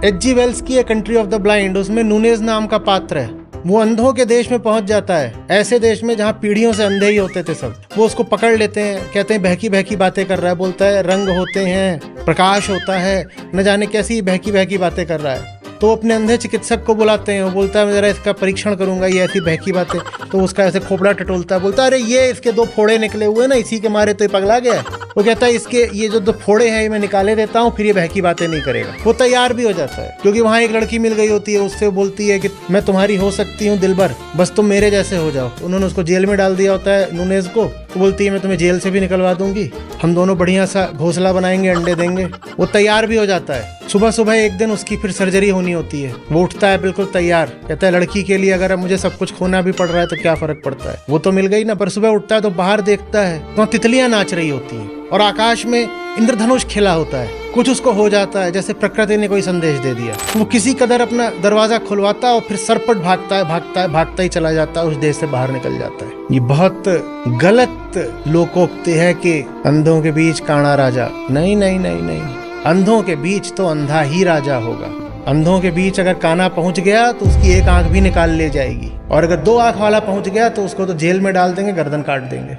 H.G. Wales की a country of the blind, उसमें Nunez नाम का पात्र है। वो अंधों के देश में पहुंच जाता है, ऐसे देश में जहाँ पीढ़ियों से अंधे ही होते थे सब। वो उसको पकड़ लेते हैं, कहते हैं बहकी बहकी बातें कर रहा है, बोलता है रंग होते हैं, प्रकाश होता है, न जाने कैसी बहकी बहकी बातें कर रहा है। तो अपने अंधे चिकित्सक को बुलाते हैं, वो बोलता है मैं जरा इसका परीक्षण करूंगा, ये ऐसी बहकी बातें। तो उसका ऐसे खोपड़ा टटोलता है, बोलता है अरे ये इसके 2 फोड़े निकले हुए ना, इसी के मारे तो ये पगला गया है। वो कहता है इसके ये जो 2 फोड़े हैं ये मैं निकाले देता हूँ, फिर ये बहकी बातें नहीं करेगा। वो तैयार भी हो जाता है, क्योंकि वहाँ एक लड़की मिल गई होती है, उससे बोलती है कि मैं तुम्हारी हो सकती हूँ दिलबर, बस तुम मेरे जैसे हो जाओ। उन्होंने उसको जेल में डाल दिया होता है नूनेज को। वो बोलती है मैं तुम्हें जेल से भी निकलवा दूंगी, हम दोनों बढ़िया सा घोंसला बनाएंगे, अंडे देंगे। वो तैयार भी हो जाता है। सुबह सुबह एक दिन उसकी फिर सर्जरी होनी होती है। वो उठता है बिल्कुल तैयार, कहता है लड़की के लिए अगर अब मुझे सब कुछ खोना भी पड़ रहा है तो क्या फर्क पड़ता है, वो तो मिल गई ना। पर सुबह उठता है तो बाहर देखता है तो तितलियां नाच रही होती हैं और आकाश में इंद्रधनुष खिला होता है। कुछ उसको हो जाता है जैसे प्रकृति ने कोई संदेश दे दिया। वो किसी कदर अपना दरवाजा खुलवाता है और फिर सरपट भागता ही चला जाता है, उस देश से बाहर निकल जाता है। ये बहुत गलत लोकोक्ति है कि अंधों के बीच काना राजा। नहीं नहीं नहीं नहीं, अंधों के बीच तो अंधा ही राजा होगा। अंधों के बीच अगर काना पहुंच गया तो उसकी एक आंख भी निकाल ले जाएगी, और अगर 2 आंख वाला पहुंच गया तो उसको तो जेल में डाल देंगे, गर्दन काट देंगे।